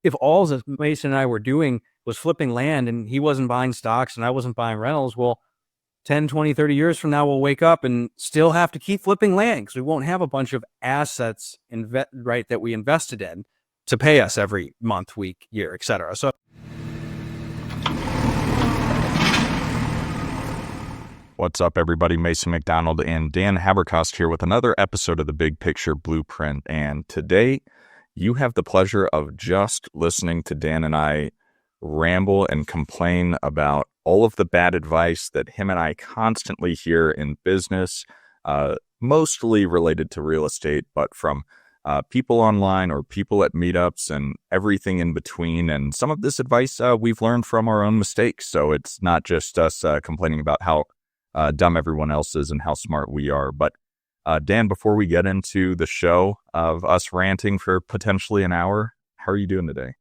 if all that Mason and I were doing was flipping land and he wasn't buying stocks and I wasn't buying rentals, well, 10, 20, 30 years from now, we'll wake up and still have to keep flipping land because we won't have a bunch of assets that we invested in to pay us every month, week, year, etc. So, what's up, everybody? Mason McDonald and Dan Haberkost here with another episode of the Big Picture Blueprint. And today, you have the pleasure of just listening to Dan and I ramble and complain about all of the bad advice that him and I constantly hear in business, mostly related to real estate, but from people online or people at meetups and everything in between. And some of this advice we've learned from our own mistakes. So it's not just us complaining about how dumb everyone else is and how smart we are. But Dan, before we get into the show of us ranting for potentially an hour, how are you doing today?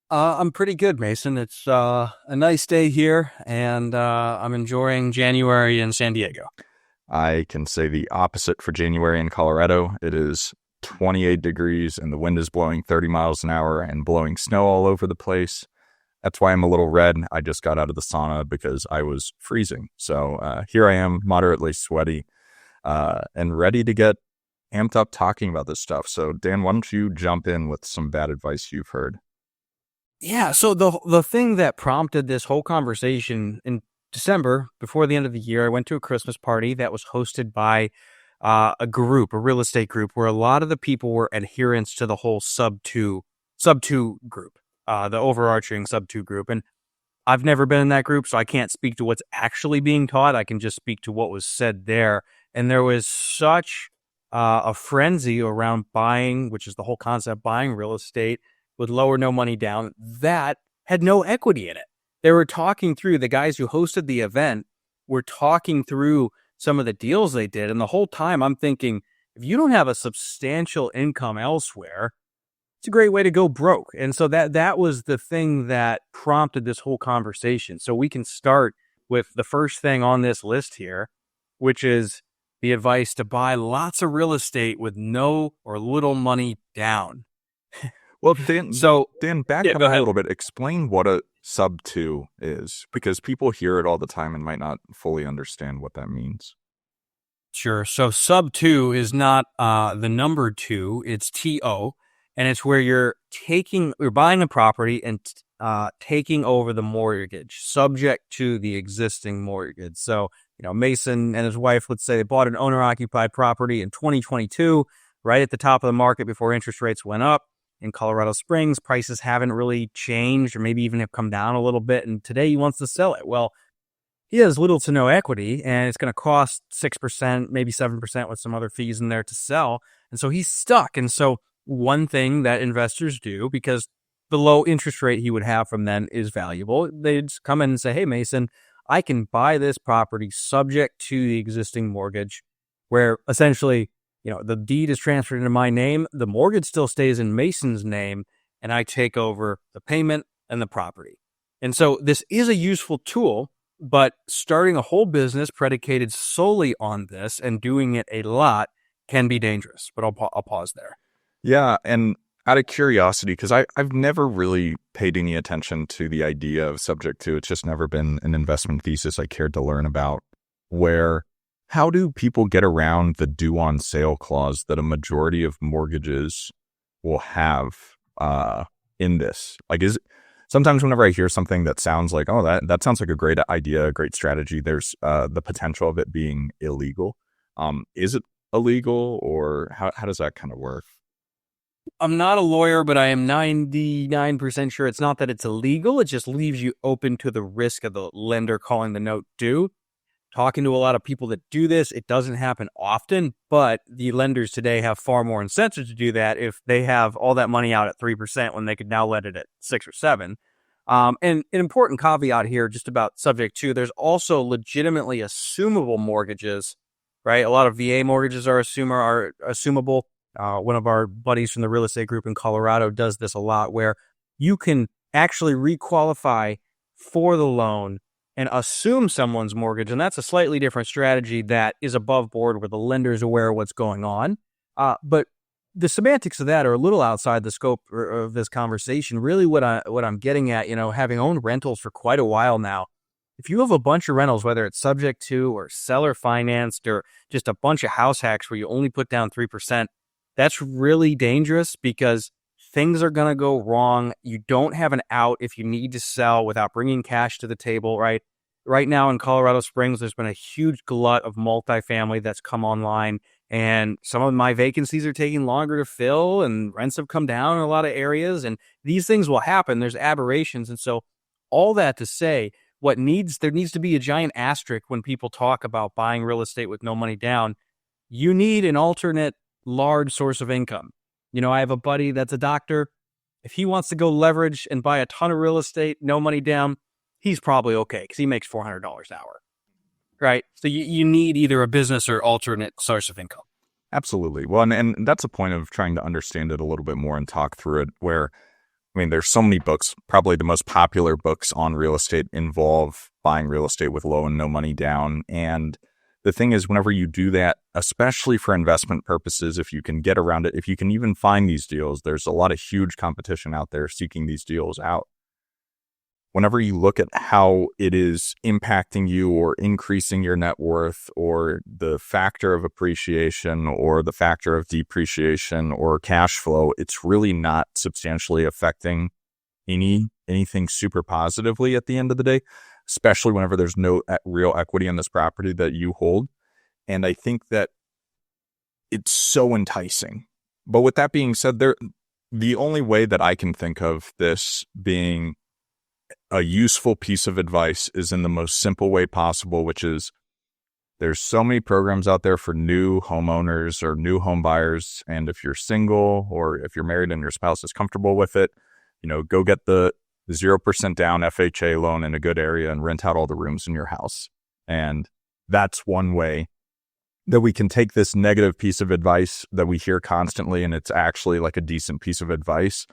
I'm pretty good, Mason. It's a nice day here, and I'm enjoying January in San Diego. I can say the opposite for January in Colorado. It is 28 degrees, and the wind is blowing 30 miles an hour and blowing snow all over the place. That's why I'm a little red. I just got out of the sauna because I was freezing. So here I am, moderately sweaty, and ready to get amped up talking about this stuff. So Dan, why don't you jump in with some bad advice you've heard? Yeah, so the thing that prompted this whole conversation in December, before the end of the year, I went to a Christmas party that was hosted by a real estate group, where a lot of the people were adherents to the whole sub two group, the overarching sub two group. And I've never been in that group, so I can't speak to what's actually being taught. I can just speak to what was said there. And there was such a frenzy around buying, which is the whole concept, buying real estate with low or no money down, that had no equity in it. They were talking through, the guys who hosted the event were talking through some of the deals they did. And the whole time I'm thinking, if you don't have a substantial income elsewhere, it's a great way to go broke. And so that was the thing that prompted this whole conversation. So we can start with the first thing on this list here, which is the advice to buy lots of real estate with no or little money down. Well, Dan, back up a little bit. Explain what a sub two is, because people hear it all the time and might not fully understand what that means. Sure. So sub two is not the number two, it's TO, and it's where you're buying a property and taking over the mortgage, subject to the existing mortgage. So, Mason and his wife, let's say they bought an owner-occupied property in 2022, right at the top of the market before interest rates went up. In Colorado Springs, prices haven't really changed or maybe even have come down a little bit. And today he wants to sell it. Well, he has little to no equity and it's going to cost 6%, maybe 7% with some other fees in there to sell. And so he's stuck. And so one thing that investors do, because the low interest rate he would have from then is valuable, they'd come in and say, hey, Mason, I can buy this property subject to the existing mortgage, where essentially the deed is transferred into my name, the mortgage still stays in Mason's name, and I take over the payment and the property. And so this is a useful tool, but starting a whole business predicated solely on this and doing it a lot can be dangerous. But I'll pause there. Yeah, and out of curiosity, because I've never really paid any attention to the idea of subject to, it's just never been an investment thesis I cared to learn about, how do people get around the due on sale clause that a majority of mortgages will have in this? Like, sometimes whenever I hear something that sounds like, oh, that sounds like a great idea, a great strategy, there's the potential of it being illegal. Is it illegal, or how does that kind of work? I'm not a lawyer, but I am 99% sure it's not that it's illegal. It just leaves you open to the risk of the lender calling the note due. Talking to a lot of people that do this, it doesn't happen often, but the lenders today have far more incentive to do that if they have all that money out at 3% when they could now let it at 6 or 7. And an important caveat here just about subject to, there's also legitimately assumable mortgages, right? A lot of VA mortgages are assumable. One of our buddies from the real estate group in Colorado does this a lot, where you can actually requalify for the loan and assume someone's mortgage. And that's a slightly different strategy that is above board, where the lender's aware of what's going on. But the semantics of that are a little outside the scope of this conversation. Really what I'm getting at, having owned rentals for quite a while now, if you have a bunch of rentals, whether it's subject to or seller financed or just a bunch of house hacks where you only put down 3%, that's really dangerous because things are going to go wrong. You don't have an out if you need to sell without bringing cash to the table, right? Right now in Colorado Springs, there's been a huge glut of multifamily that's come online, and some of my vacancies are taking longer to fill, and rents have come down in a lot of areas, and these things will happen. There's aberrations. And so all that to say, there needs to be a giant asterisk when people talk about buying real estate with no money down. You need an alternate large source of income. I have a buddy that's a doctor. If he wants to go leverage and buy a ton of real estate, no money down, he's probably okay because he makes $400 an hour, right? So you need either a business or alternate source of income. Absolutely. Well, and that's a point of trying to understand it a little bit more and talk through it where, there's so many books. Probably the most popular books on real estate involve buying real estate with low and no money down. And the thing is, whenever you do that, especially for investment purposes, if you can get around it, if you can even find these deals, there's a lot of huge competition out there seeking these deals out. Whenever you look at how it is impacting you or increasing your net worth or the factor of appreciation or the factor of depreciation or cash flow, it's really not substantially affecting anything super positively at the end of the day, especially whenever there's no real equity in this property that you hold. And I think that it's so enticing. But with that being said, the only way that I can think of this being a useful piece of advice is in the most simple way possible, which is there's so many programs out there for new homeowners or new home buyers. And if you're single or if you're married and your spouse is comfortable with it, go get the 0% down FHA loan in a good area and rent out all the rooms in your house. And that's one way that we can take this negative piece of advice that we hear constantly, and it's actually like a decent piece of advice.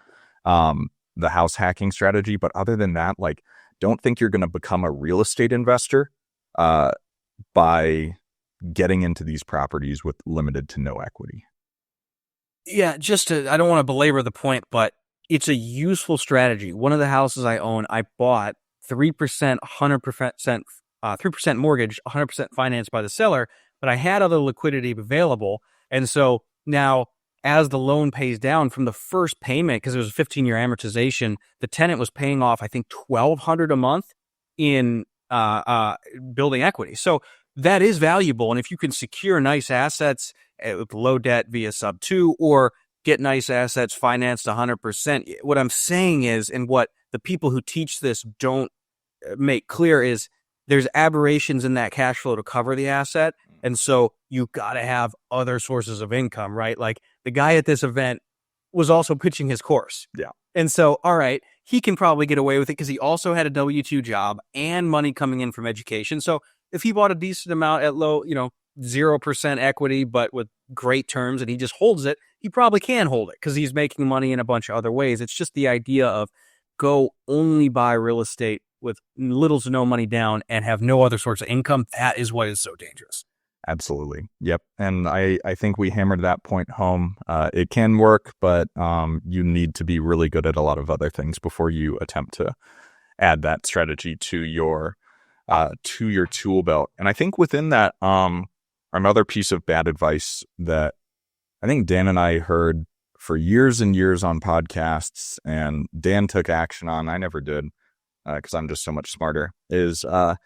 The house hacking strategy. But other than that, don't think you're going to become a real estate investor by getting into these properties with limited to no equity. Yeah, I don't want to belabor the point, but it's a useful strategy. One of the houses I own, I bought 3%, 100%, 3% mortgage, 100% financed by the seller, but I had other liquidity available. And so now, as the loan pays down from the first payment, because it was a 15-year amortization, the tenant was paying off, I think, $1,200 a month in building equity. So that is valuable. And if you can secure nice assets with low debt via sub 2 or get nice assets financed 100%, what I'm saying is, and what the people who teach this don't make clear is, there's aberrations in that cash flow to cover the asset. And so you got to have other sources of income, right? Like the guy at this event was also pitching his course. Yeah. And so, all right, he can probably get away with it because he also had a W-2 job and money coming in from education. So if he bought a decent amount at low, 0% equity, but with great terms, and he just holds it, he probably can hold it because he's making money in a bunch of other ways. It's just the idea of go only buy real estate with little to no money down and have no other source of income. That is what is so dangerous. Absolutely. Yep. And I think we hammered that point home. It can work, but you need to be really good at a lot of other things before you attempt to add that strategy to your tool belt. And I think within that, another piece of bad advice that I think Dan and I heard for years and years on podcasts, and Dan took action on, I never did, because I'm just so much smarter, is the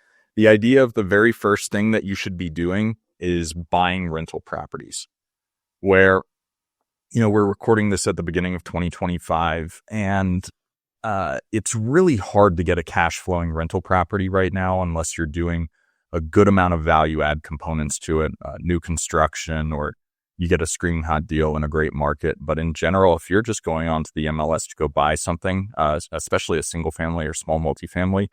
idea of the very first thing that you should be doing is buying rental properties. Where, we're recording this at the beginning of 2025, and it's really hard to get a cash flowing rental property right now unless you're doing a good amount of value add components to it, new construction, or you get a screaming hot deal in a great market. But in general, if you're just going onto the MLS to go buy something, especially a single family or small multifamily,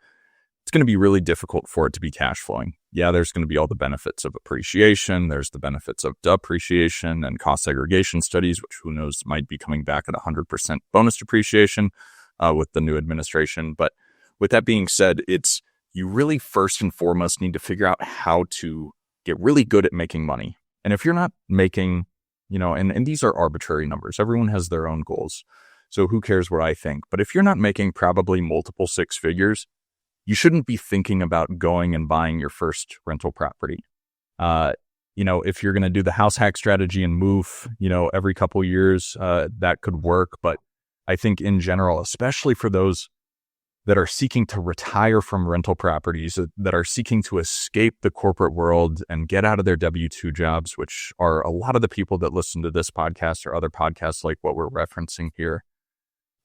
it's going to be really difficult for it to be cash flowing. Yeah, there's going to be all the benefits of appreciation. There's the benefits of depreciation and cost segregation studies, which who knows might be coming back at 100% bonus depreciation with the new administration. But with that being said, you really first and foremost need to figure out how to get really good at making money. And if you're not making and these are arbitrary numbers. Everyone has their own goals. So who cares what I think? But if you're not making probably multiple six figures, you shouldn't be thinking about going and buying your first rental property. If you're going to do the house hack strategy and move, every couple years, that could work. But I think in general, especially for those that are seeking to retire from rental properties, that are seeking to escape the corporate world and get out of their W-2 jobs, which are a lot of the people that listen to this podcast or other podcasts like what we're referencing here,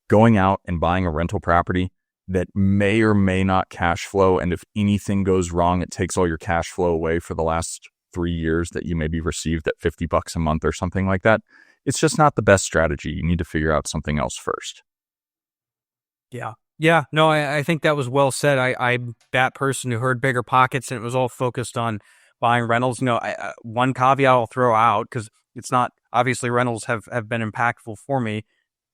going out and buying a rental property that may or may not cash flow. And if anything goes wrong, it takes all your cash flow away for the last 3 years that you maybe received at $50 a month or something like that. It's just not the best strategy. You need to figure out something else first. Yeah. Yeah. No, I think that was well said. I'm that person who heard bigger pockets and it was all focused on buying rentals. One caveat I'll throw out, because it's not, obviously rentals have been impactful for me.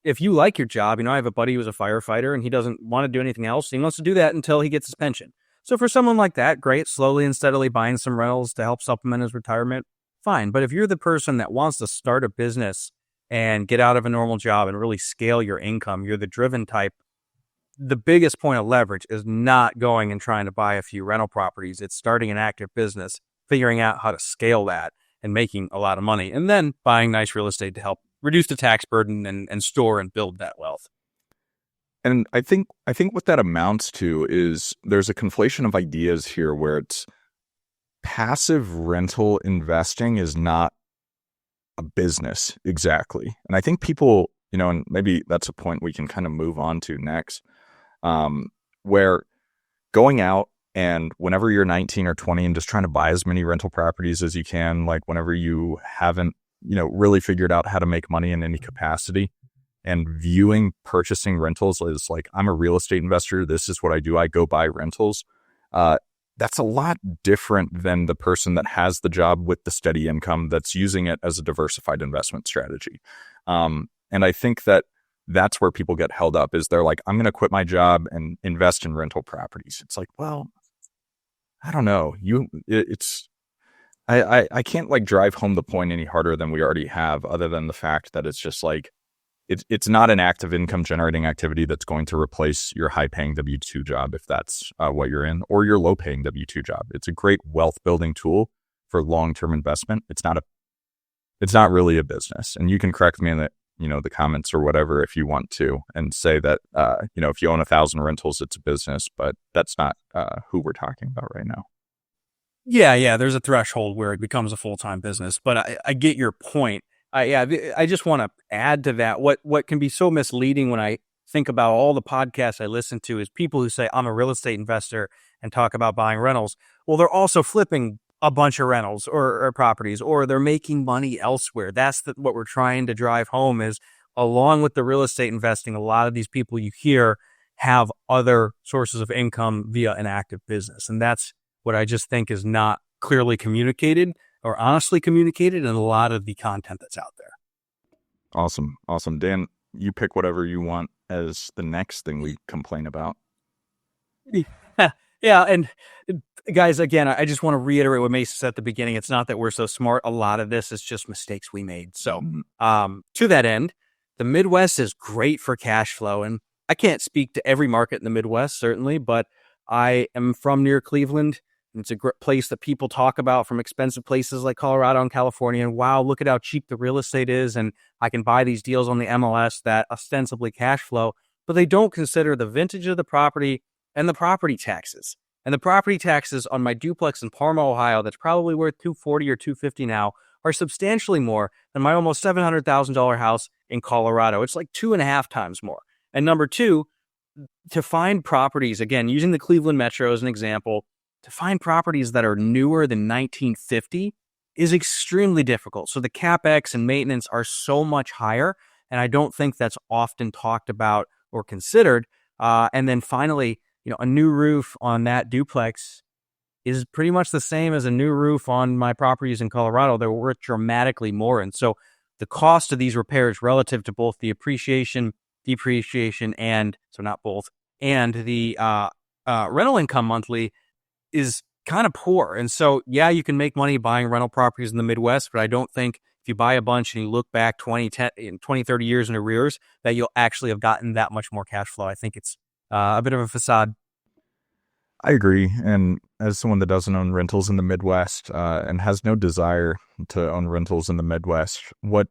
If you like your job, I have a buddy who's a firefighter and he doesn't want to do anything else. He wants to do that until he gets his pension. So for someone like that, great, slowly and steadily buying some rentals to help supplement his retirement, fine. But if you're the person that wants to start a business and get out of a normal job and really scale your income, you're the driven type, the biggest point of leverage is not going and trying to buy a few rental properties. It's starting an active business, figuring out how to scale that and making a lot of money, and then buying nice real estate to help reduce the tax burden and store and build that wealth. And I think what that amounts to is there's a conflation of ideas here where it's passive rental investing is not a business exactly. And I think people, and maybe that's a point we can kind of move on to next, where going out and whenever you're 19 or 20 and just trying to buy as many rental properties as you can, like whenever you haven't, really figured out how to make money in any capacity, and viewing purchasing rentals as like, I'm a real estate investor, this is what I do, I go buy rentals. That's a lot different than the person that has the job with the steady income that's using it as a diversified investment strategy. And I think that's where people get held up, is they're like, I'm going to quit my job and invest in rental properties. It's like, well, I don't know. I can't like drive home the point any harder than we already have, other than the fact that it's just like, it's not an active income generating activity that's going to replace your high paying W-2 job if that's what you're in, or your low paying W-2 job. It's a great wealth building tool for long-term investment. It's not really a business. And you can correct me in the comments or whatever if you want to, and say that, if you own 1,000 rentals, it's a business, but that's not who we're talking about right now. Yeah. There's a threshold where it becomes a full-time business, but I get your point. I just want to add to that. What can be so misleading when I think about all the podcasts I listen to is people who say, I'm a real estate investor, and talk about buying rentals. Well, they're also flipping a bunch of rentals or properties, or they're making money elsewhere. That's what we're trying to drive home is, along with the real estate investing, a lot of these people you hear have other sources of income via an active business. And that's what I just think is not clearly communicated or honestly communicated in a lot of the content that's out there. Awesome. Dan, you pick whatever you want as the next thing we complain about. Yeah. And guys, again, I just want to reiterate what Mason said at the beginning. It's not that we're so smart. A lot of this is just mistakes we made. So to that end, the Midwest is great for cash flow. And I can't speak to every market in the Midwest, certainly, but I am from near Cleveland. It's a great place that people talk about, from expensive places like Colorado and California. And wow, look at how cheap the real estate is. And I can buy these deals on the MLS that ostensibly cash flow, but they don't consider the vintage of the property and the property taxes. And the property taxes on my duplex in Parma, Ohio, that's probably worth $240 or $250 now, are substantially more than my almost $700,000 house in Colorado. It's like 2.5 times more. And number two, to find properties, again, using the Cleveland Metro as an example, to find properties that are newer than 1950 is extremely difficult. So the CapEx and maintenance are so much higher, and I don't think that's often talked about or considered. And then finally, a new roof on that duplex is pretty much the same as a new roof on my properties in Colorado. They're worth dramatically more. And so the cost of these repairs relative to both the appreciation, depreciation, and so not both, and the rental income monthly is kind of poor. And so, yeah, you can make money buying rental properties in the Midwest, but I don't think if you buy a bunch and you look back 20, 30 years in arrears, that you'll actually have gotten that much more cash flow. I think it's a bit of a facade. I agree. And as someone that doesn't own rentals in the Midwest and has no desire to own rentals in the Midwest, what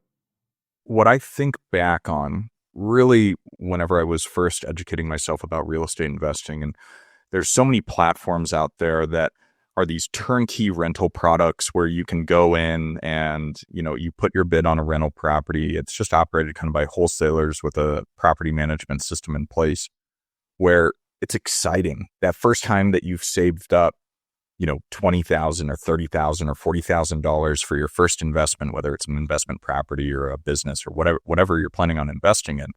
I think back on really whenever I was first educating myself about real estate investing, and there's so many platforms out there that are these turnkey rental products where you can go in and, you put your bid on a rental property. It's just operated kind of by wholesalers with a property management system in place where it's exciting. That first time that you've saved up, $20,000 or $30,000 or $40,000 for your first investment, whether it's an investment property or a business or whatever you're planning on investing in.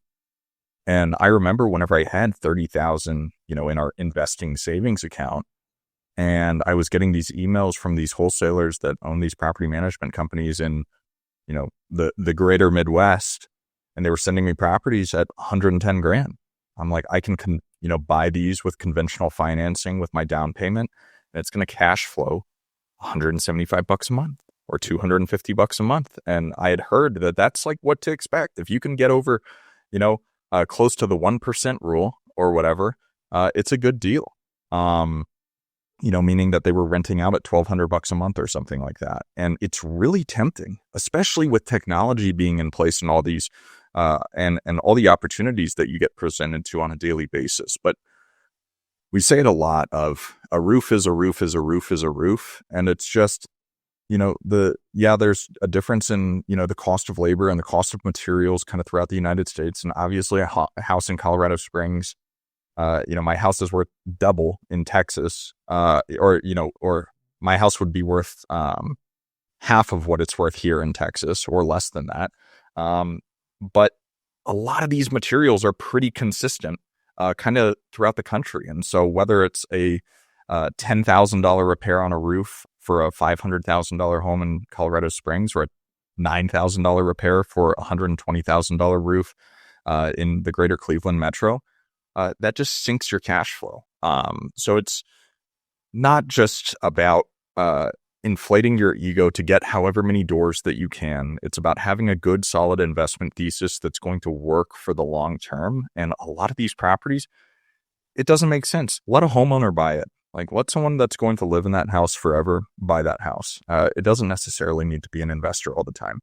And I remember whenever I had $30,000, in our investing savings account, and I was getting these emails from these wholesalers that own these property management companies in, the greater Midwest, and they were sending me properties at 110 grand. I'm like, I can, buy these with conventional financing with my down payment, and it's going to cash flow $175 a month or $250 a month. And I had heard that that's like what to expect. If you can get over, close to the 1% rule or whatever, it's a good deal. Meaning that they were renting out at $1,200 a month or something like that. And it's really tempting, especially with technology being in place and all these, and all the opportunities that you get presented to on a daily basis. But we say it a lot of a roof is a roof is a roof is a roof. And it's just, there's a difference in, the cost of labor and the cost of materials kind of throughout the United States. And obviously a house in Colorado Springs, my house is worth double in Texas, or my house would be worth half of what it's worth here in Texas or less than that. But a lot of these materials are pretty consistent kind of throughout the country. And so whether it's a $10,000 repair on a roof for a $500,000 home in Colorado Springs or a $9,000 repair for a $120,000 roof in the greater Cleveland metro, that just sinks your cash flow. So it's not just about inflating your ego to get however many doors that you can. It's about having a good, solid investment thesis that's going to work for the long term. And a lot of these properties, it doesn't make sense. Let a homeowner buy it. Like, let someone that's going to live in that house forever buy that house. It doesn't necessarily need to be an investor all the time.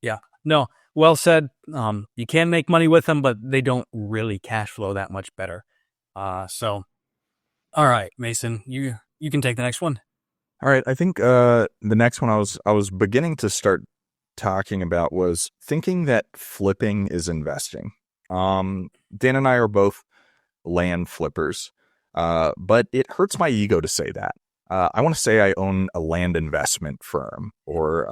Yeah, no, well said. You can make money with them, but they don't really cash flow that much better. So, all right, Mason, you can take the next one. All right, I think the next one I was beginning to start talking about was thinking that flipping is investing. Dan and I are both land flippers, but it hurts my ego to say that. I want to say I own a land investment firm or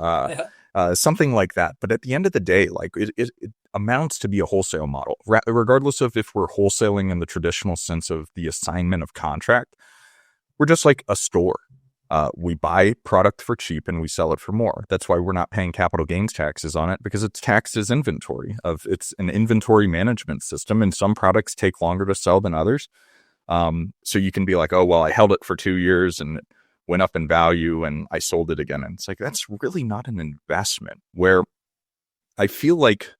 something like that. But at the end of the day, like it amounts to be a wholesale model, regardless of if we're wholesaling in the traditional sense of the assignment of contract. We're just like a store. We buy product for cheap and we sell it for more. That's why we're not paying capital gains taxes on it, because it's taxed as inventory. It's an inventory management system, and some products take longer to sell than others. So you can be like, oh, well, I held it for 2 years and it went up in value and I sold it again. And it's like, that's really not an investment. Where I feel like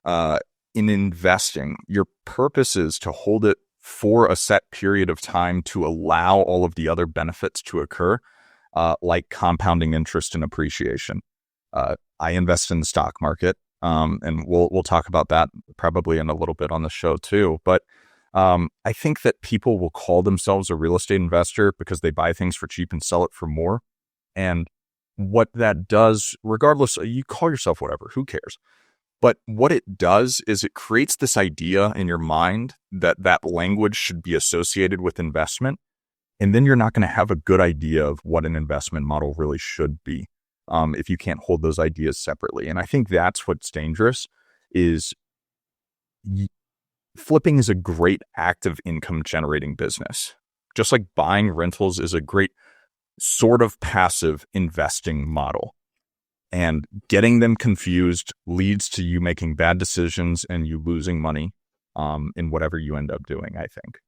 in investing, your purpose is to hold it for a set period of time to allow all of the other benefits to occur, like compounding interest and appreciation. I invest in the stock market, and we'll talk about that probably in a little bit on the show too. But I think that people will call themselves a real estate investor because they buy things for cheap and sell it for more. And what that does, regardless, you call yourself whatever, who cares? But what it does is it creates this idea in your mind that that language should be associated with investment. And then you're not going to have a good idea of what an investment model really should be if you can't hold those ideas separately. And I think that's what's dangerous is flipping is a great active income generating business. Just like buying rentals is a great sort of passive investing model. And getting them confused leads to you making bad decisions and you losing money in whatever you end up doing, I think.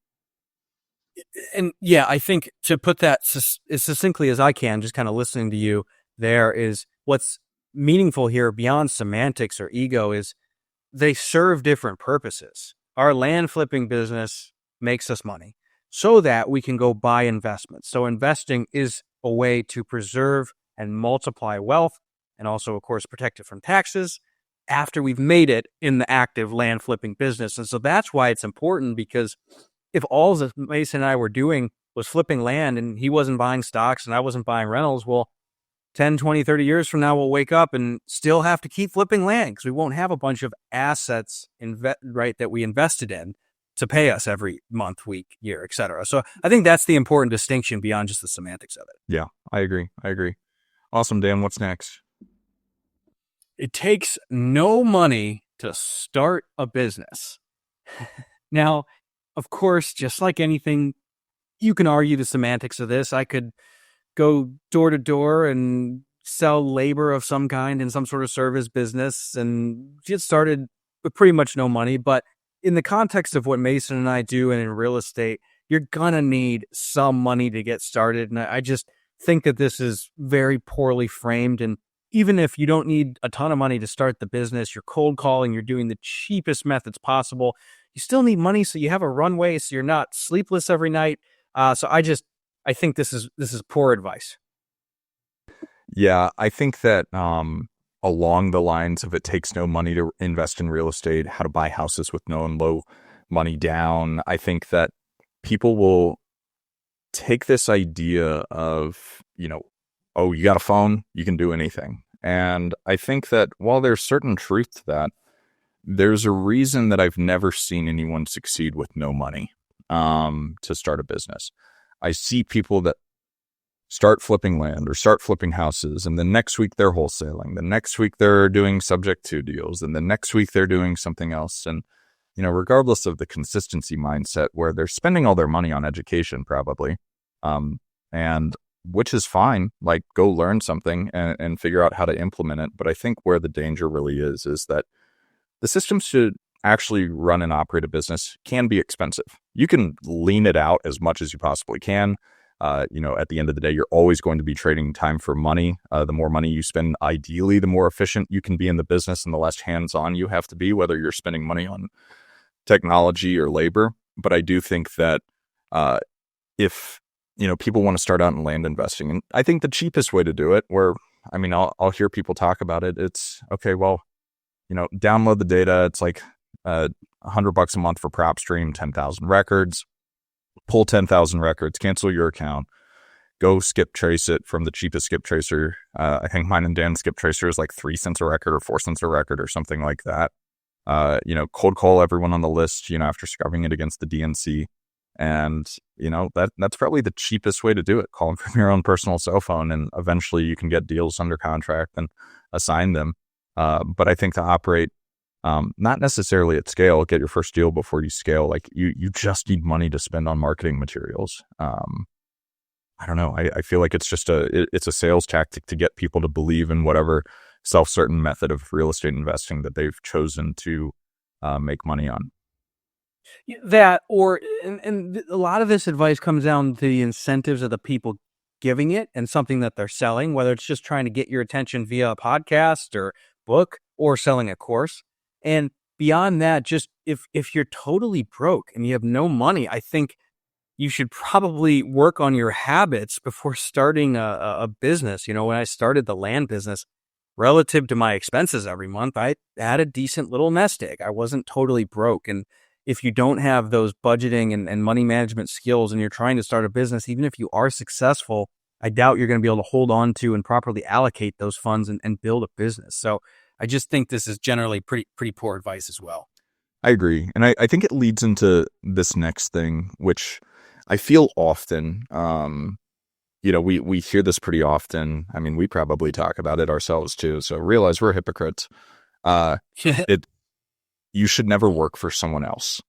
And yeah, I think to put that as succinctly as I can, just kind of listening to you, there is what's meaningful here beyond semantics or ego is they serve different purposes. Our land flipping business makes us money so that we can go buy investments. So investing is a way to preserve and multiply wealth and also, of course, protect it from taxes after we've made it in the active land flipping business. And so that's why it's important, because if all that Mason and I were doing was flipping land and he wasn't buying stocks and I wasn't buying rentals, well, 10, 20, 30 years from now, we'll wake up and still have to keep flipping land because we won't have a bunch of assets that we invested in to pay us every month, week, year, et cetera. So I think that's the important distinction beyond just the semantics of it. Yeah, I agree. Awesome, Dan. What's next? It takes no money to start a business. Now, of course, just like anything, you can argue the semantics of this. I could go door to door and sell labor of some kind in some sort of service business and get started with pretty much no money. But in the context of what Mason and I do and in real estate, you're going to need some money to get started. And I just think that this is very poorly framed. And even if you don't need a ton of money to start the business, you're cold calling, you're doing the cheapest methods possible, you still need money so you have a runway so you're not sleepless every night. So I think this is poor advice. Yeah, I think that along the lines of it takes no money to invest in real estate, how to buy houses with no and low money down, I think that people will take this idea of, oh, you got a phone, you can do anything. And I think that while there's certain truth to that, there's a reason that I've never seen anyone succeed with no money to start a business. I see people that start flipping land or start flipping houses, and the next week they're wholesaling. The next week they're doing subject to deals, and the next week they're doing something else. And, regardless of the consistency mindset, where they're spending all their money on education probably, and which is fine, like go learn something and figure out how to implement it. But I think where the danger really is that the system should actually run and operate a business can be expensive. You can lean it out as much as you possibly can. At the end of the day, you're always going to be trading time for money. The more money you spend, ideally, the more efficient you can be in the business and the less hands-on you have to be, whether you're spending money on technology or labor. But I do think that if people want to start out in land investing, and I think the cheapest way to do it, I'll hear people talk about it. It's okay. Well, download the data. It's like $100 a month for PropStream, 10,000 records. Pull 10,000 records, cancel your account, go skip trace it from the cheapest skip tracer. I think mine and Dan's skip tracer is like 3 cents a record or 4 cents a record or something like that. Cold call everyone on the list, after scrubbing it against the DNC. And, that's probably the cheapest way to do it. Call them from your own personal cell phone, and eventually you can get deals under contract and assign them. But I think to operate not necessarily at scale, get your first deal before you scale. Like you just need money to spend on marketing materials. I don't know. I feel like it's just it's a sales tactic to get people to believe in whatever self-certain method of real estate investing that they've chosen to make money on. That, and a lot of this advice comes down to the incentives of the people giving it and something that they're selling, whether it's just trying to get your attention via a podcast or book or selling a course. And beyond that, just if you're totally broke and you have no money, I think you should probably work on your habits before starting a business. When I started the land business, relative to my expenses every month, I had a decent little nest egg. I wasn't totally broke. And if you don't have those budgeting and money management skills and you're trying to start a business, even if you are successful, I doubt you're going to be able to hold on to and properly allocate those funds and build a business. So I just think this is generally pretty poor advice as well. I agree. And I think it leads into this next thing, which I feel often, we hear this pretty often. I mean, we probably talk about it ourselves too. So realize we're hypocrites. You should never work for someone else.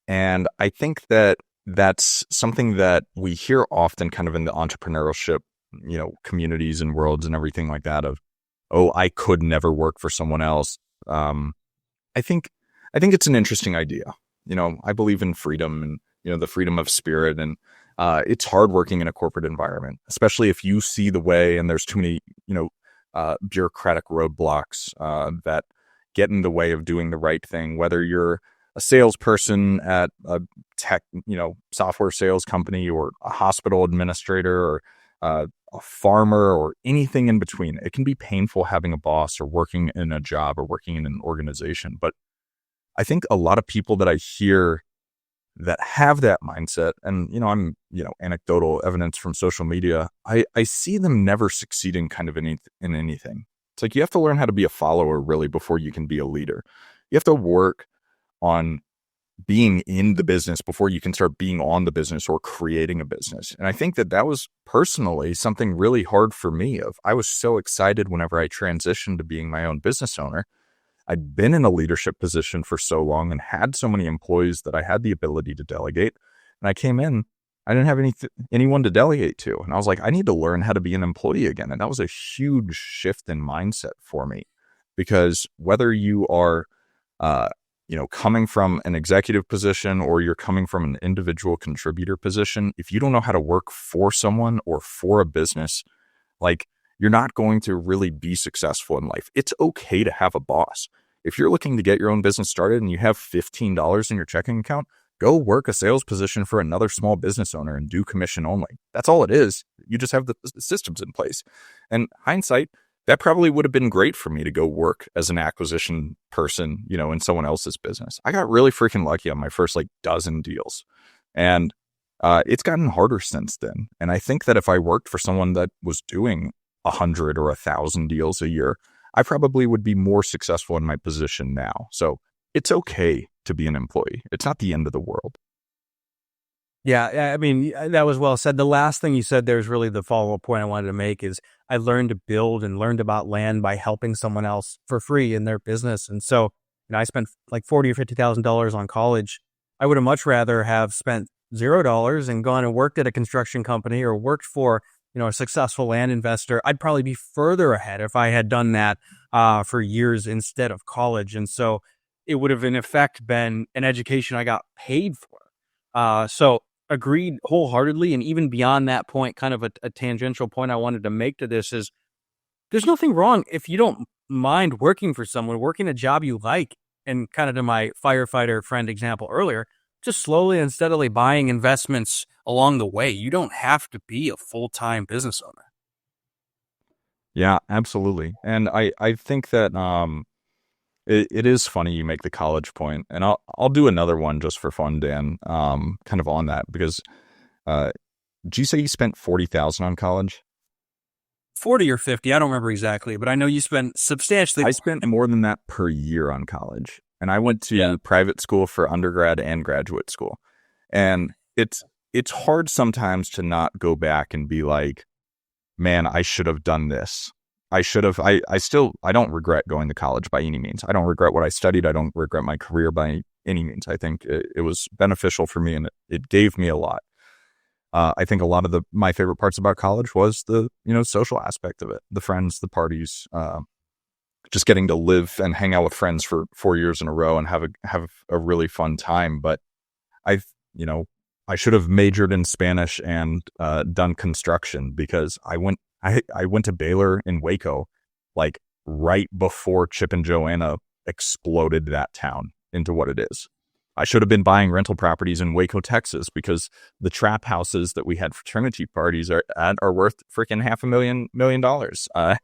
And I think that that's something that we hear often kind of in the entrepreneurship, communities and worlds and everything like that of, oh, I could never work for someone else. I think it's an interesting idea. I believe in freedom and, the freedom of spirit. And it's hard working in a corporate environment, especially if you see the way and there's too many, bureaucratic roadblocks that get in the way of doing the right thing, whether you're a salesperson at a tech, software sales company, or a hospital administrator, or a farmer, or anything in between. It can be painful having a boss, or working in a job, or working in an organization. But I think a lot of people that I hear that have that mindset, and, I'm, anecdotal evidence from social media, I see them never succeeding kind of in anything. It's like you have to learn how to be a follower really before you can be a leader. You have to work on being in the business before you can start being on the business or creating a business. And I think that was personally something really hard for me. I was so excited whenever I transitioned to being my own business owner. I'd been in a leadership position for so long and had so many employees that I had the ability to delegate. And I came in, I didn't have anyone to delegate to. And I was like, I need to learn how to be an employee again. And that was a huge shift in mindset for me, because whether you are, coming from an executive position or you're coming from an individual contributor position, if you don't know how to work for someone or for a business, like, you're not going to really be successful in life. It's okay to have a boss. If you're looking to get your own business started and you have $15 in your checking account, go work a sales position for another small business owner and do commission only. That's all it is. You just have the systems in place. And hindsight, that probably would have been great for me to go work as an acquisition person, in someone else's business. I got really freaking lucky on my first dozen deals. And it's gotten harder since then. And I think that if I worked for someone that was doing 100 or 1,000 deals a year, I probably would be more successful in my position now. So it's okay to be an employee. It's not the end of the world. Yeah, I mean, that was well said. The last thing you said there is really the follow-up point I wanted to make is I learned to build and learned about land by helping someone else for free in their business. And so, I spent like $40,000 or $50,000 on college. I would have much rather have spent $0 and gone and worked at a construction company or worked for, a successful land investor. I'd probably be further ahead if I had done that for years instead of college. And so it would have in effect been an education I got paid for. So agreed wholeheartedly. And even beyond that point, kind of a tangential point I wanted to make to this is there's nothing wrong if you don't mind working for someone, working a job you like. And kind of to my firefighter friend example earlier, just slowly and steadily buying investments along the way. You don't have to be a full-time business owner. Yeah, absolutely. And I think that it is funny you make the college point, and I'll do another one just for fun, Dan, kind of on that, because did you say you spent $40,000 on college? 40 or 50, I don't remember exactly, but I know you spent substantially. I spent more than that per year on college, and I went to private school for undergrad and graduate school. And it's hard sometimes to not go back and be like, man, I should have done this. I don't regret going to college by any means. I don't regret what I studied. I don't regret my career by any means. I think it was beneficial for me, and it gave me a lot. I think a lot of my favorite parts about college was the, social aspect of it, the friends, the parties, just getting to live and hang out with friends for 4 years in a row and have a really fun time. But I should have majored in Spanish and done construction, because I went to Baylor in Waco, like right before Chip and Joanna exploded that town into what it is. I should have been buying rental properties in Waco, Texas, because the trap houses that we had fraternity parties are worth freaking $500,000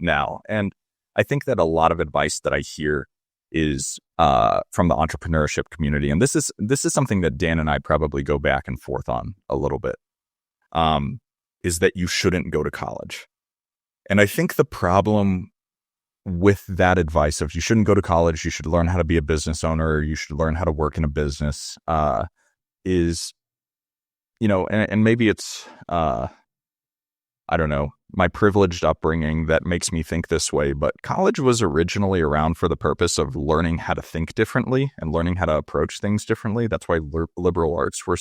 now. And I think that a lot of advice that I hear is from the entrepreneurship community, and this is something that Dan and I probably go back and forth on a little bit, is that you shouldn't go to college. And I think the problem with that advice of you shouldn't go to college, you should learn how to be a business owner, you should learn how to work in a business, is, and maybe it's, I don't know, my privileged upbringing that makes me think this way, but college was originally around for the purpose of learning how to think differently and learning how to approach things differently. That's why liberal arts were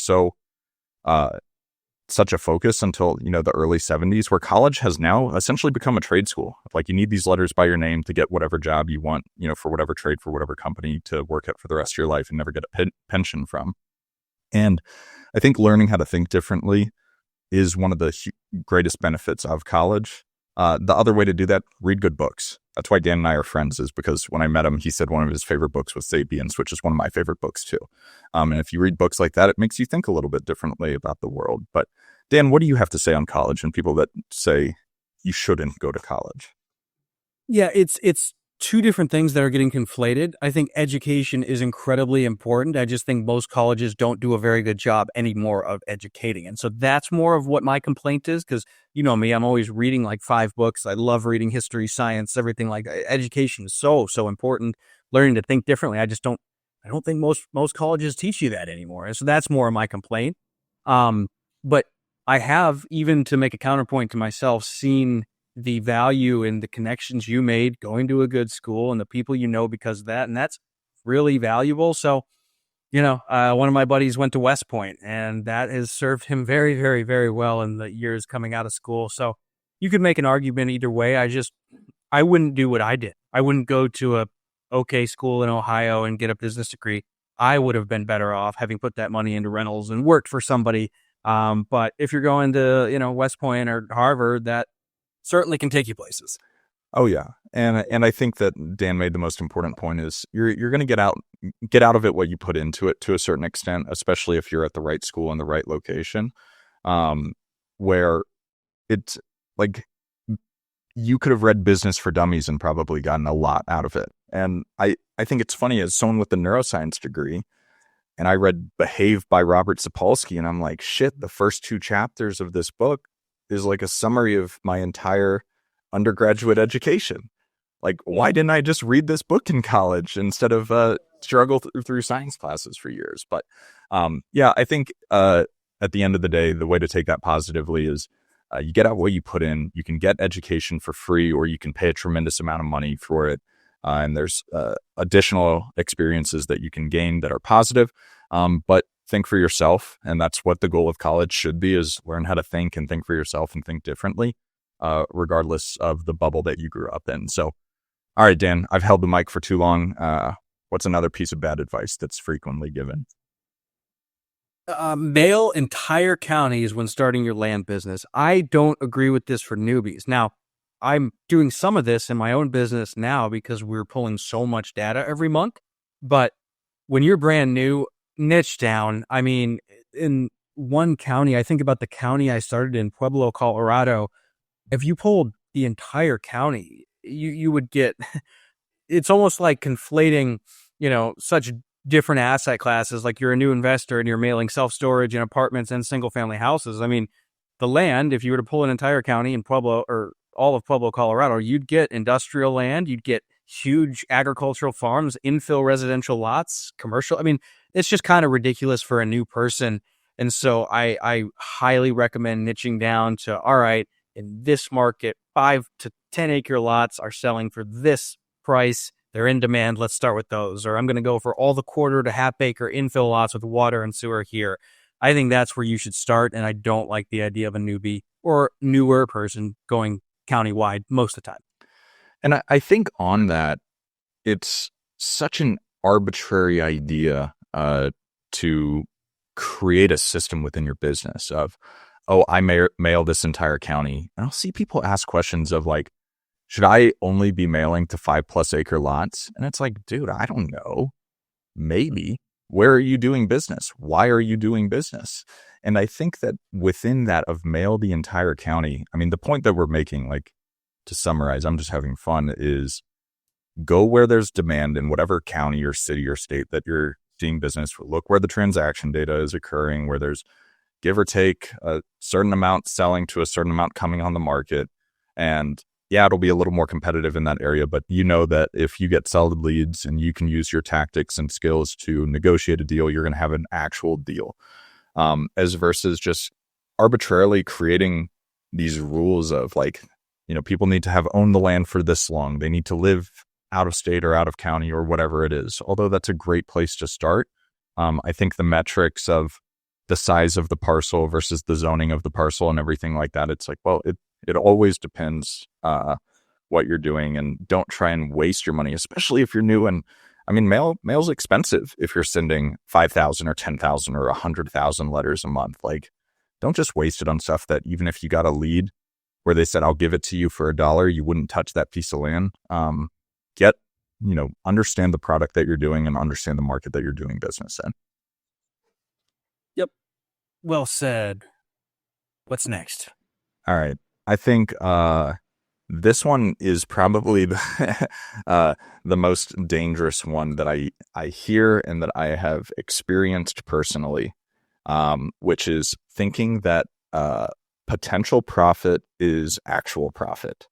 such a focus until, the early 70s, where college has now essentially become a trade school. Like, you need these letters by your name to get whatever job you want, for whatever trade, for whatever company to work at for the rest of your life and never get a pension from. And I think learning how to think differently is one of the greatest benefits of college. The other way to do that, read good books. That's why Dan and I are friends, is because when I met him, he said one of his favorite books was Sapiens, which is one of my favorite books too. And if you read books like that, it makes you think a little bit differently about the world. But Dan, what do you have to say on college and people that say you shouldn't go to college? Yeah, it's two different things that are getting conflated. I think education is incredibly important. I just think most colleges don't do a very good job anymore of educating. And so that's more of what my complaint is, because you know me, I'm always reading like 5 books. I love reading history, science, everything like that. Education is so important. Learning to think differently. I don't think most colleges teach you that anymore. And so that's more of my complaint. But I have, even to make a counterpoint to myself, seen the value in the connections you made going to a good school and the people you know because of that. And that's really valuable. So, you know, one of my buddies went to West Point, and that has served him very, very, very well in the years coming out of school. So you could make an argument either way. I wouldn't do what I did. I wouldn't go to a okay school in Ohio and get a business degree. I would have been better off having put that money into rentals and worked for somebody. But if you're going to, you know, West Point or Harvard, that certainly can take you places. Oh yeah, and I think that Dan made the most important point is you're going to get out of it what you put into it to a certain extent, especially if you're at the right school in the right location, where it's like you could have read Business for Dummies and probably gotten a lot out of it. And I think it's funny, as someone with a neuroscience degree, and I read Behave by Robert Sapolsky, and I'm like, shit, the first 2 chapters of this book is like a summary of my entire undergraduate education. Like, why didn't I just read this book in college instead of struggle through science classes for years? But yeah, I think at the end of the day, the way to take that positively is you get out what you put in. You can get education for free, or you can pay a tremendous amount of money for it. And there's additional experiences that you can gain that are positive. But think for yourself. And that's what the goal of college should be, is learn how to think and think for yourself and think differently, regardless of the bubble that you grew up in. So, all right, Dan, I've held the mic for too long. What's another piece of bad advice that's frequently given? Mail entire counties when starting your land business. I don't agree with this for newbies. Now, I'm doing some of this in my own business now because we're pulling so much data every month. But when you're brand new, niche down. I mean, in one county, I think about the county I started in, Pueblo, Colorado. If you pulled the entire county, you would get, it's almost like conflating, you know, such different asset classes. Like you're a new investor and you're mailing self-storage and apartments and single family houses. I mean, the land, if you were to pull an entire county in Pueblo or all of Pueblo, Colorado, you'd get industrial land, you'd get huge agricultural farms, infill residential lots, commercial. I mean, it's just kind of ridiculous for a new person. And so I highly recommend niching down to, all right, in this market, 5 to 10 acre lots are selling for this price. They're in demand. Let's start with those. Or I'm going to go for all the quarter to half acre infill lots with water and sewer here. I think that's where you should start. And I don't like the idea of a newbie or newer person going countywide most of the time. And I think on that, it's such an arbitrary idea to create a system within your business of, oh, I mail this entire county. And I'll see people ask questions of like, should I only be mailing to 5+ acre lots? And it's like, dude, I don't know. Maybe. Where are you doing business? Why are you doing business? And I think that within that of mail the entire county, I mean, the point that we're making, like, to summarize, I'm just having fun, is go where there's demand in whatever county or city or state that you're seeing business. Look where the transaction data is occurring, where there's give or take a certain amount selling to a certain amount coming on the market. And yeah, it'll be a little more competitive in that area, but you know that if you get solid leads and you can use your tactics and skills to negotiate a deal, you're going to have an actual deal. As versus just arbitrarily creating these rules of like, you know, people need to have owned the land for this long. They need to live out of state or out of county or whatever it is. Although that's a great place to start. I think the metrics of the size of the parcel versus the zoning of the parcel and everything like that, it's like, well, it always depends what you're doing, and don't try and waste your money, especially if you're new. And I mean, mail's expensive if you're sending 5,000 or 10,000 or 100,000 letters a month. Like, don't just waste it on stuff that even if you got a lead, where they said, I'll give it to you for $1. You wouldn't touch that piece of land. Understand the product that you're doing and understand the market that you're doing business in. Yep. Well said. What's next? All right. I think this one is probably the most dangerous one that I hear and that I have experienced personally, which is thinking that potential profit is actual profit.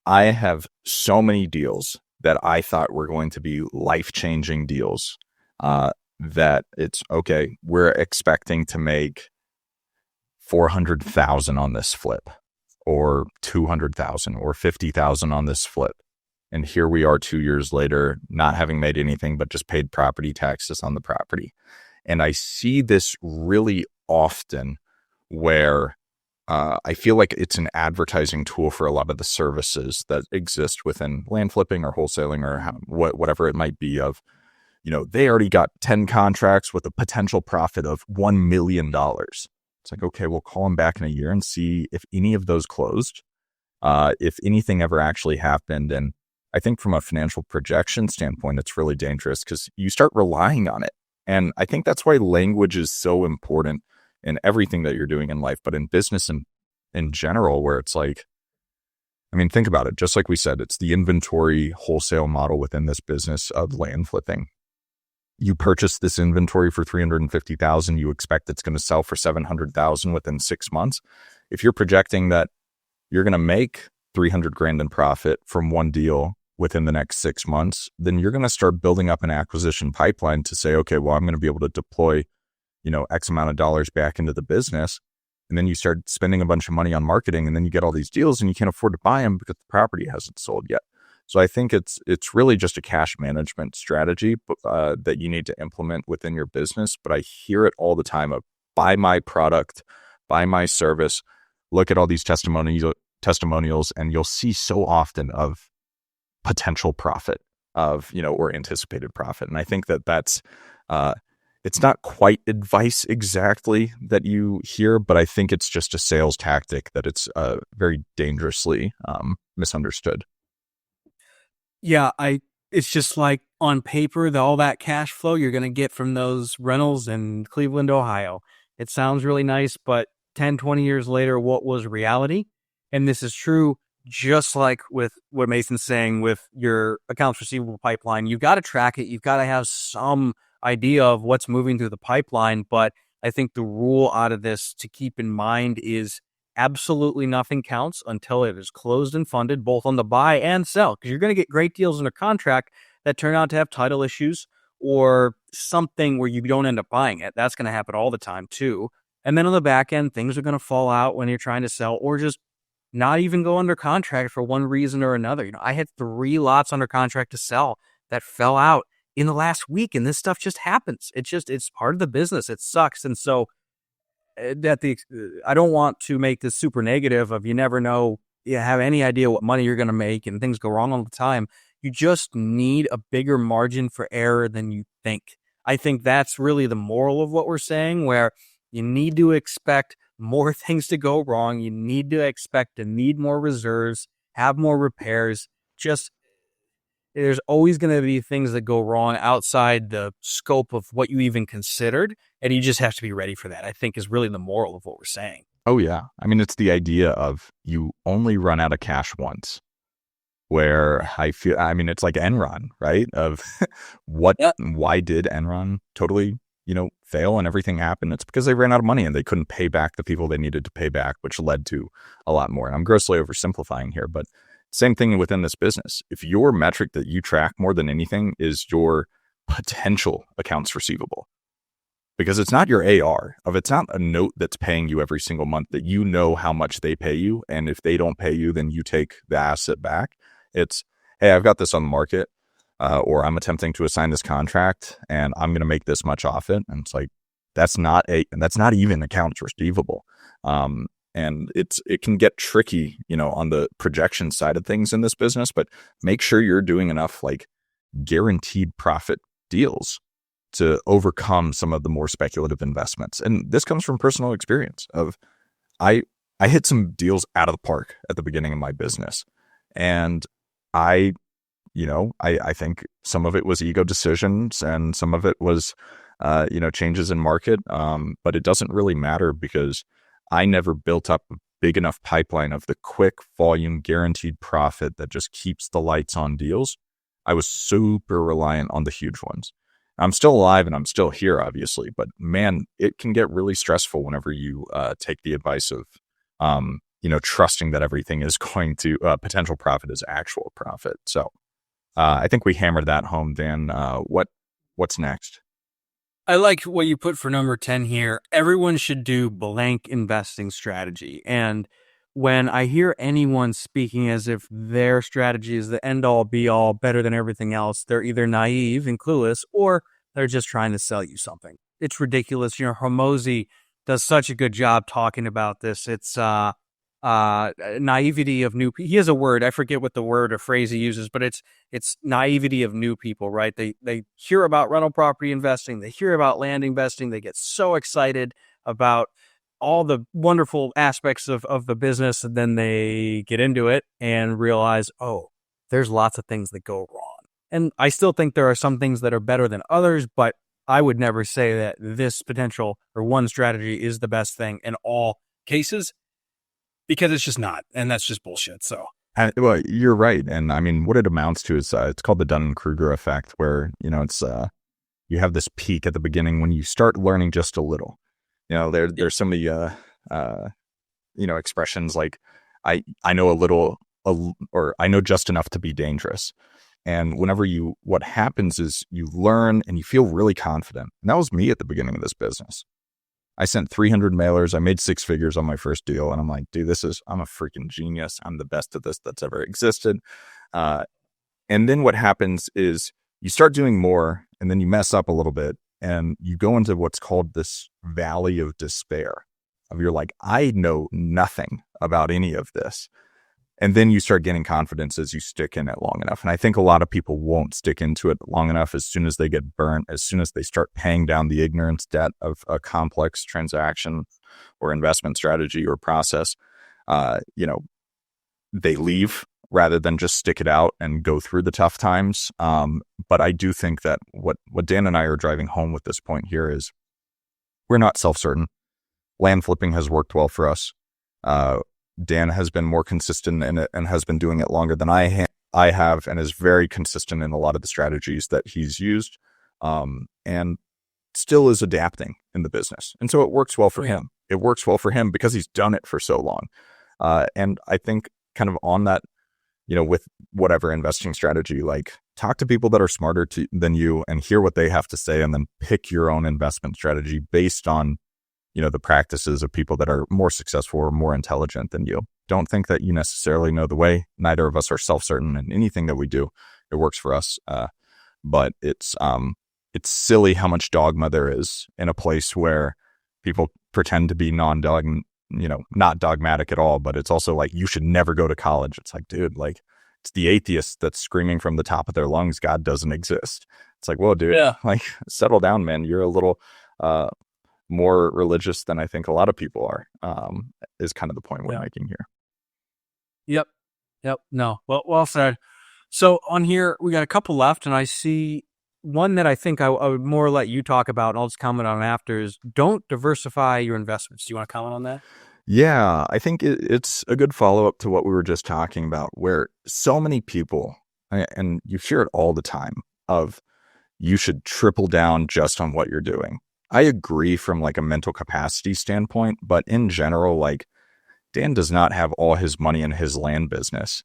I have so many deals that I thought were going to be life-changing deals that it's, okay, we're expecting to make $400,000 on this flip, or $200,000 or $50,000 on this flip. And here we are 2 years later, not having made anything but just paid property taxes on the property. And I see this really often where I feel like it's an advertising tool for a lot of the services that exist within land flipping or wholesaling or whatever it might be of, they already got 10 contracts with a potential profit of $1 million. It's like, okay, we'll call them back in a year and see if any of those closed, if anything ever actually happened. And I think from a financial projection standpoint, it's really dangerous because you start relying on it. And I think that's why language is so important in everything that you're doing in life, but in business and in general, where it's like, think about it. Just like we said, it's the inventory wholesale model within this business of land flipping. You purchase this inventory for $350,000. You expect it's going to sell for $700,000 within 6 months. If you're projecting that you're going to make $300,000 in profit from one deal within the next 6 months, then you're going to start building up an acquisition pipeline to say, okay, well, I'm going to be able to deploy, X amount of dollars back into the business. And then you start spending a bunch of money on marketing, and then you get all these deals and you can't afford to buy them because the property hasn't sold yet. So I think it's really just a cash management strategy that you need to implement within your business. But I hear it all the time of buy my product, buy my service, look at all these testimonials, and you'll see so often of potential profit or anticipated profit. And I think that's it's not quite advice exactly that you hear, but I think it's just a sales tactic that it's very dangerously misunderstood. Yeah, it's just like on paper, all that cash flow you're going to get from those rentals in Cleveland, Ohio. It sounds really nice, but 10, 20 years later, what was reality? And this is true just like with what Mason's saying with your accounts receivable pipeline. You've got to track it. You've got to have some idea of what's moving through the pipeline. But I think the rule out of this to keep in mind is absolutely nothing counts until it is closed and funded, both on the buy and sell, because you're going to get great deals under contract that turn out to have title issues or something where you don't end up buying it. That's going to happen all the time too. And then on the back end, things are going to fall out when you're trying to sell or just not even go under contract for one reason or another. I had 3 lots under contract to sell that fell out in the last week, and this stuff just happens. It's part of the business. It sucks. And so I don't want to make this super negative of you never know, you have any idea what money you're going to make and things go wrong all the time. You just need a bigger margin for error than you think. I think that's really the moral of what we're saying, where you need to expect more things to go wrong. You need to expect to need more reserves, have more repairs. There's always going to be things that go wrong outside the scope of what you even considered. And you just have to be ready for that, I think, is really the moral of what we're saying. Oh, yeah. It's the idea of you only run out of cash once, where I feel, it's like Enron, right? Of why did Enron totally, fail and everything happened? It's because they ran out of money and they couldn't pay back the people they needed to pay back, which led to a lot more. And I'm grossly oversimplifying here, but same thing within this business. If your metric that you track more than anything is your potential accounts receivable, because it's not your AR, it's not a note that's paying you every single month that you know how much they pay you. And if they don't pay you, then you take the asset back. It's, hey, I've got this on the market, or I'm attempting to assign this contract and I'm going to make this much off it. And it's like, that's not even accounts receivable. And it can get tricky, on the projection side of things in this business, but make sure you're doing enough like guaranteed profit deals to overcome some of the more speculative investments. And this comes from personal experience of I I hit some deals out of the park at the beginning of my business. And I, I think some of it was ego decisions and some of it was, changes in market. But it doesn't really matter because I never built up a big enough pipeline of the quick volume guaranteed profit that just keeps the lights on deals. I was super reliant on the huge ones. I'm still alive and I'm still here, obviously, but man, it can get really stressful whenever you take the advice of, trusting that everything is going to potential profit is actual profit. So I think we hammered that home, Dan. What's next? I like what you put for number 10 here. Everyone should do blank investing strategy. And when I hear anyone speaking as if their strategy is the end all be all, better than everything else, they're either naive and clueless or they're just trying to sell you something. It's ridiculous. Hormozy does such a good job talking about this. It's naivety of new people. He has a word, I forget what the word or phrase he uses, but it's naivety of new people, right? They hear about rental property investing, they hear about land investing, they get so excited about all the wonderful aspects of the business, and then they get into it and realize, oh, there's lots of things that go wrong. And I still think there are some things that are better than others, but I would never say that this potential or one strategy is the best thing in all cases, because it's just not, and that's just bullshit. So, well, you're right, and I mean, what it amounts to is it's called the Dunning-Kruger effect, where it's you have this peak at the beginning when you start learning just a little. There's so many expressions like I know a little, or I know just enough to be dangerous. And whenever what happens is you learn and you feel really confident. And that was me at the beginning of this business. I sent 300 mailers. I made 6 figures on my first deal. And I'm like, dude, I'm a freaking genius. I'm the best at this that's ever existed. And then what happens is you start doing more and then you mess up a little bit and you go into what's called this valley of despair. You're like, I know nothing about any of this. And then you start gaining confidence as you stick in it long enough. And I think a lot of people won't stick into it long enough. As soon as they get burnt, as soon as they start paying down the ignorance debt of a complex transaction or investment strategy or process, they leave rather than just stick it out and go through the tough times. But I do think that what Dan and I are driving home with this point here is we're not self-certain. Land flipping has worked well for us. Dan has been more consistent in it and has been doing it longer than I have, and is very consistent in a lot of the strategies that he's used, and still is adapting in the business. And so it works well for him. It works well for him because he's done it for so long. And I think kind of on that, with whatever investing strategy, like talk to people that are smarter than you and hear what they have to say, and then pick your own investment strategy based on the practices of people that are more successful or more intelligent than you. Don't think that you necessarily know the way. Neither of us are self-certain in anything that we do. It works for us. But it's silly how much dogma there is in a place where people pretend to be not dogmatic at all, but it's also like, you should never go to college. It's like, dude, like it's the atheist that's screaming from the top of their lungs, God doesn't exist. It's like, well, dude, like settle down, man. You're a little, more religious than I think a lot of people are, is kind of the point we're making here. Yep. No. Well said. So on here, we got a couple left, and I see one that I think I would more let you talk about, and I'll just comment on after, is don't diversify your investments. Do you want to comment on that? Yeah, I think it's a good follow-up to what we were just talking about, where so many people, and you hear it all the time, of you should triple down just on what you're doing. I agree from like a mental capacity standpoint, but in general, like Dan does not have all his money in his land business,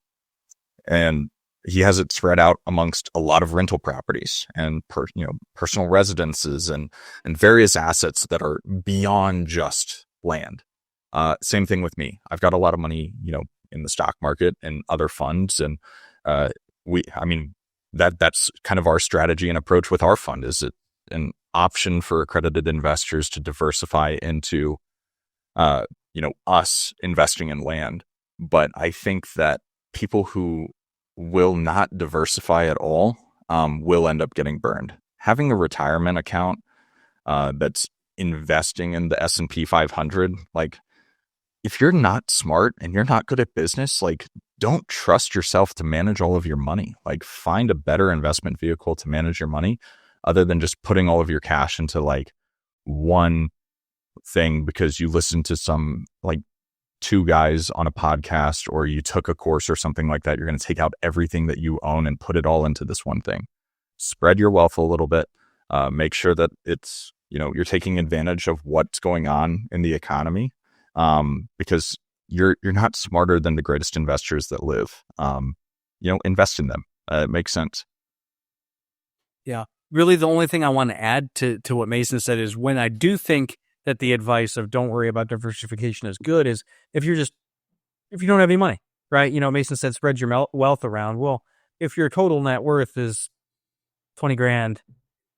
and he has it spread out amongst a lot of rental properties and personal residences and various assets that are beyond just land. Same thing with me. I've got a lot of money, in the stock market and other funds, and that's kind of our strategy and approach with our fund. Is it an option for accredited investors to diversify into, us investing in land. But I think that people who will not diversify at all, will end up getting burned. Having a retirement account, that's investing in the S&P 500, like if you're not smart and you're not good at business, like, don't trust yourself to manage all of your money. Like, find a better investment vehicle to manage your money other than just putting all of your cash into like one thing because you listened to some like two guys on a podcast or you took a course or something like that. You're going to take out everything that you own and put it all into this one thing. Spread your wealth a little bit. Make sure that it's, you're taking advantage of what's going on in the economy, because you're not smarter than the greatest investors that live. Invest in them. It makes sense. Yeah. Really, the only thing I want to add to what Mason said is when I do think that the advice of don't worry about diversification is good is if you don't have any money, right? Mason said spread your wealth around. Well, if your total net worth is 20 grand,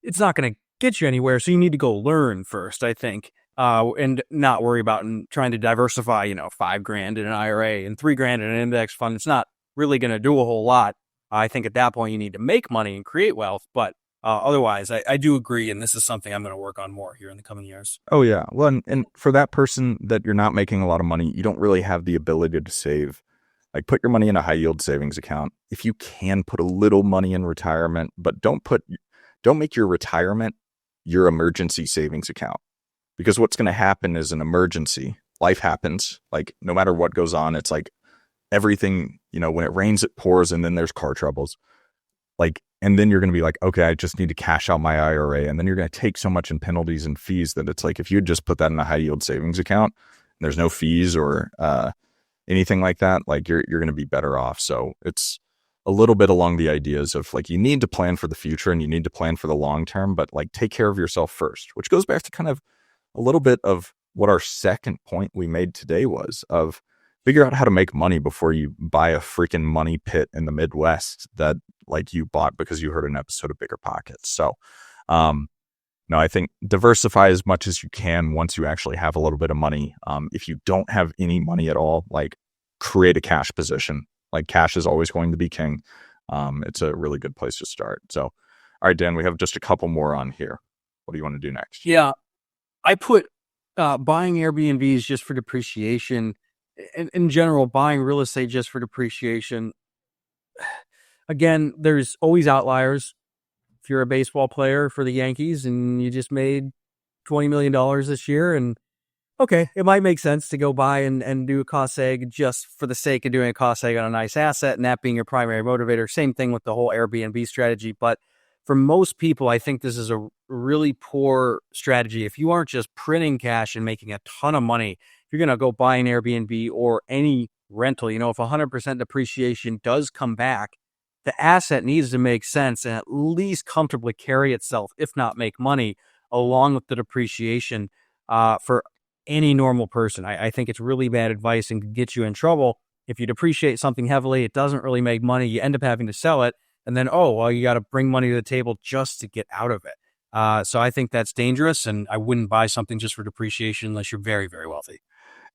it's not going to get you anywhere. So you need to go learn first, I think, and not worry about trying to diversify, 5 grand in an IRA and 3 grand in an index fund. It's not really going to do a whole lot. I think at that point you need to make money and create wealth. But otherwise, I do agree. And this is something I'm going to work on more here in the coming years. Oh, yeah. Well, and for that person that you're not making a lot of money, you don't really have the ability to save. Like, put your money in a high yield savings account. If you can, put a little money in retirement, but don't make your retirement your emergency savings account, because what's going to happen is an emergency. Life happens. Like, no matter what goes on, it's like everything, when it rains, it pours, and then there's car troubles. Like, and then you're going to be like, okay, I just need to cash out my IRA. And then you're going to take so much in penalties and fees that it's like, if you just put that in a high yield savings account, and there's no fees or anything like that, like you're going to be better off. So it's a little bit along the ideas of like, you need to plan for the future and you need to plan for the long term, but like take care of yourself first, which goes back to kind of a little bit of what our second point we made today was of figure out how to make money before you buy a freaking money pit in the Midwest that like you bought because you heard an episode of Bigger Pockets. So, no, I think diversify as much as you can once you actually have a little bit of money. If you don't have any money at all, like create a cash position. Like, cash is always going to be king. It's a really good place to start. So, all right, Dan, we have just a couple more on here. What do you want to do next? Yeah, I put buying Airbnbs just for depreciation. In general, buying real estate just for depreciation. Again, there's always outliers. If you're a baseball player for the Yankees and you just made $20 million this year, and okay, it might make sense to go buy and do a cost egg just for the sake of doing a cost egg on a nice asset and that being your primary motivator. Same thing with the whole Airbnb strategy. But for most people, I think this is a really poor strategy. If you aren't just printing cash and making a ton of money, if you're going to go buy an Airbnb or any rental, if 100% depreciation does come back, the asset needs to make sense and at least comfortably carry itself, if not make money, along with the depreciation for any normal person. I think it's really bad advice and could get you in trouble. If you depreciate something heavily, it doesn't really make money. You end up having to sell it. And then, you got to bring money to the table just to get out of it. So I think that's dangerous. And I wouldn't buy something just for depreciation unless you're very, very wealthy.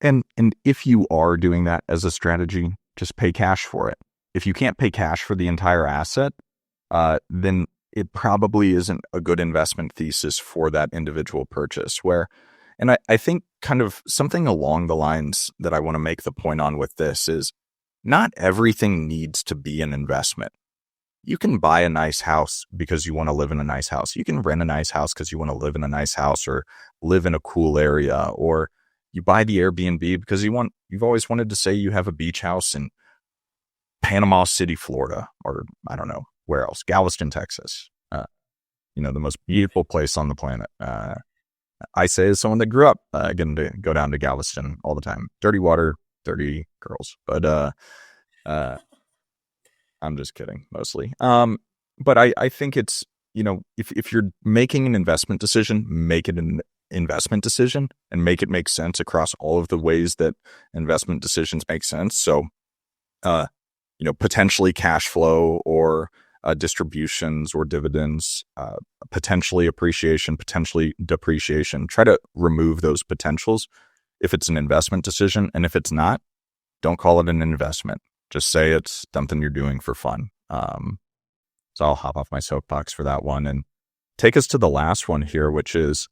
And if you are doing that as a strategy, just pay cash for it. If you can't pay cash for the entire asset, then it probably isn't a good investment thesis for that individual purchase. And I think kind of something along the lines that I want to make the point on with this is not everything needs to be an investment. You can buy a nice house because you want to live in a nice house. You can rent a nice house because you want to live in a nice house or live in a cool area, or you buy the Airbnb because you've always wanted to say you have a beach house in Panama City, Florida, or I don't know where else, Galveston, Texas. The most beautiful place on the planet. I say as someone that grew up getting to go down to Galveston all the time. Dirty water, dirty girls. But I'm just kidding, mostly. But I think it's, if you're making an investment decision, make it an investment decision and make it make sense across all of the ways that investment decisions make sense. So, potentially cash flow or distributions or dividends, potentially appreciation, potentially depreciation. Try to remove those potentials if it's an investment decision. And if it's not, don't call it an investment. Just say it's something you're doing for fun. So I'll hop off my soapbox for that one and take us to the last one here, which is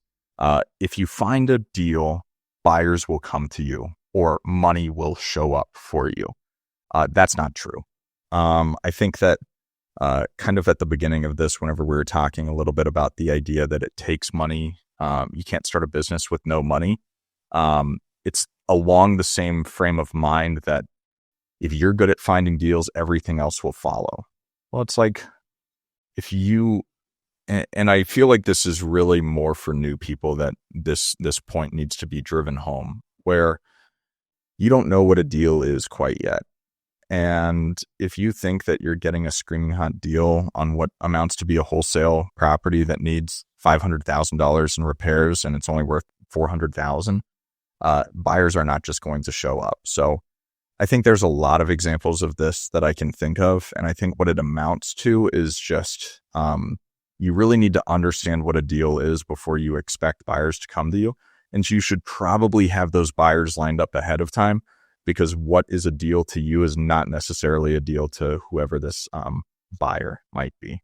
if you find a deal, buyers will come to you. or money will show up for you. That's not true. I think that kind of at the beginning of this, whenever we were talking a little bit about the idea that it takes money, you can't start a business with no money. It's along the same frame of mind that if you're good at finding deals, everything else will follow. Well, it's like if you, and I feel like this is really more for new people, that this point needs to be driven home, where you don't know what a deal is quite yet. And if you think that you're getting a screaming hot deal on what amounts to be a wholesale property that needs $500,000 in repairs and it's only worth $400,000, buyers are not just going to show up. So I think there's a lot of examples of this that I can think of. And I think what it amounts to is just, you really need to understand what a deal is before you expect buyers to come to you. And you should probably have those buyers lined up ahead of time, because what is a deal to you is not necessarily a deal to whoever this buyer might be.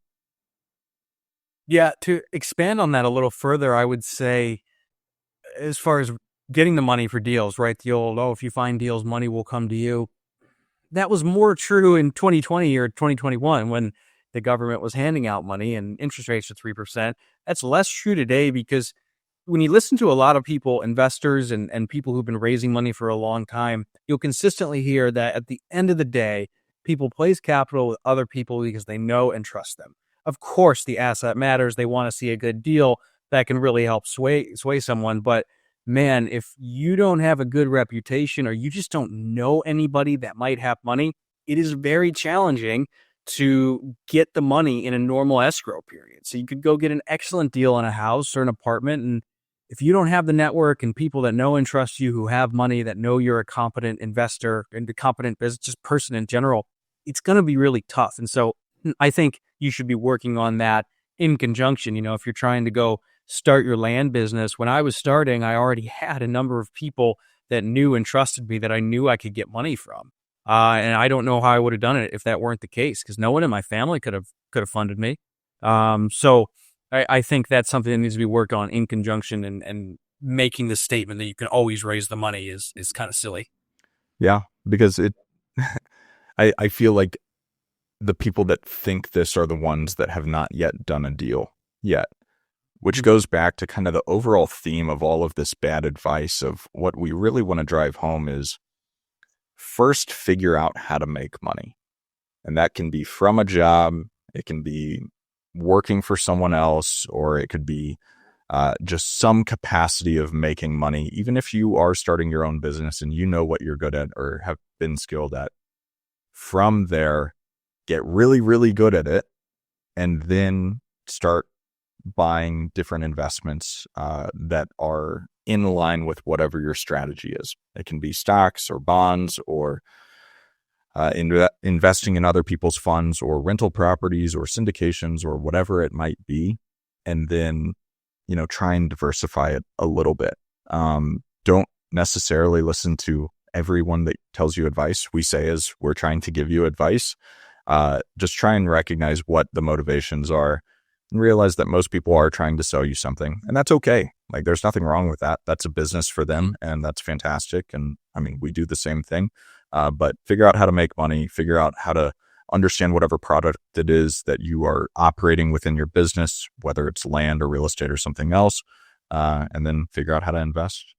Yeah, to expand on that a little further, I would say, as far as getting the money for deals, right? The old, if you find deals, money will come to you. That was more true in 2020 or 2021 when the government was handing out money and interest rates are 3%. That's less true today, because when you listen to a lot of people, investors and people who've been raising money for a long time, you'll consistently hear that at the end of the day, people place capital with other people because they know and trust them. Of course, the asset matters. They want to see a good deal that can really help sway someone. But man, if you don't have a good reputation, or you just don't know anybody that might have money, it is very challenging to get the money in a normal escrow period. So you could go get an excellent deal on a house or an apartment, and if you don't have the network and people that know and trust you, who have money, that know you're a competent investor and a competent business, just person in general, it's going to be really tough. And so I think you should be working on that in conjunction. If you're trying to go start your land business, when I was starting, I already had a number of people that knew and trusted me that I knew I could get money from. And I don't know how I would have done it if that weren't the case, because no one in my family could have funded me. So I think that's something that needs to be worked on in conjunction, and making the statement that you can always raise the money is kind of silly. Yeah, because I feel like the people that think this are the ones that have not yet done a deal yet, which goes back to kind of the overall theme of all of this bad advice. Of what we really want to drive home is, first, figure out how to make money. And that can be from a job, it can be working for someone else, or it could be just some capacity of making money. Even if you are starting your own business and you know what you're good at or have been skilled at, from there, get really, really good at it, and then start buying different investments that are in line with whatever your strategy is. It can be stocks or bonds, or investing in other people's funds, or rental properties, or syndications, or whatever it might be. And then, try and diversify it a little bit. Don't necessarily listen to everyone that tells you advice. We say, as we're trying to give you advice, just try and recognize what the motivations are, and realize that most people are trying to sell you something, and that's okay. Like, there's nothing wrong with that. That's a business for them, and that's fantastic. And I mean, we do the same thing. But figure out how to make money, figure out how to understand whatever product it is that you are operating within your business, whether it's land or real estate or something else, and then figure out how to invest.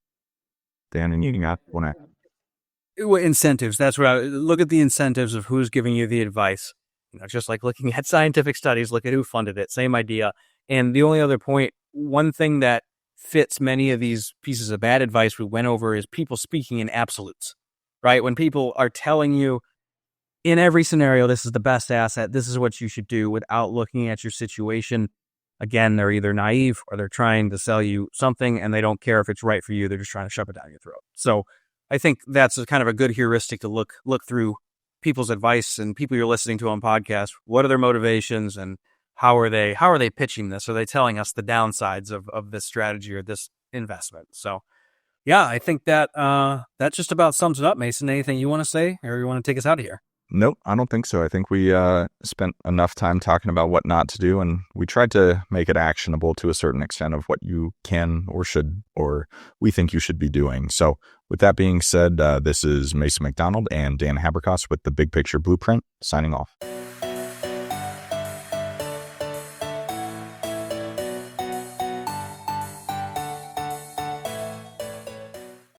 Dan, and you got one. Incentives. That's what I look at, the incentives of who's giving you the advice. Just like looking at scientific studies, look at who funded it. Same idea. And the only other point, one thing that fits many of these pieces of bad advice we went over is people speaking in absolutes. Right? When people are telling you in every scenario, this is the best asset, this is what you should do, without looking at your situation, again, they're either naive or they're trying to sell you something and they don't care if it's right for you. They're just trying to shove it down your throat. So I think that's kind of a good heuristic to look through people's advice and people you're listening to on podcasts. What are their motivations, and how are they pitching this? Are they telling us the downsides of this strategy or this investment? So yeah, I think that just about sums it up, Mason. Anything you want to say, or you want to take us out of here? Nope, I don't think so. I think we spent enough time talking about what not to do, and we tried to make it actionable to a certain extent of what you can or should, or we think you should be doing. So with that being said, this is Mason McDonald and Dan Haberkost with the Big Picture Blueprint signing off.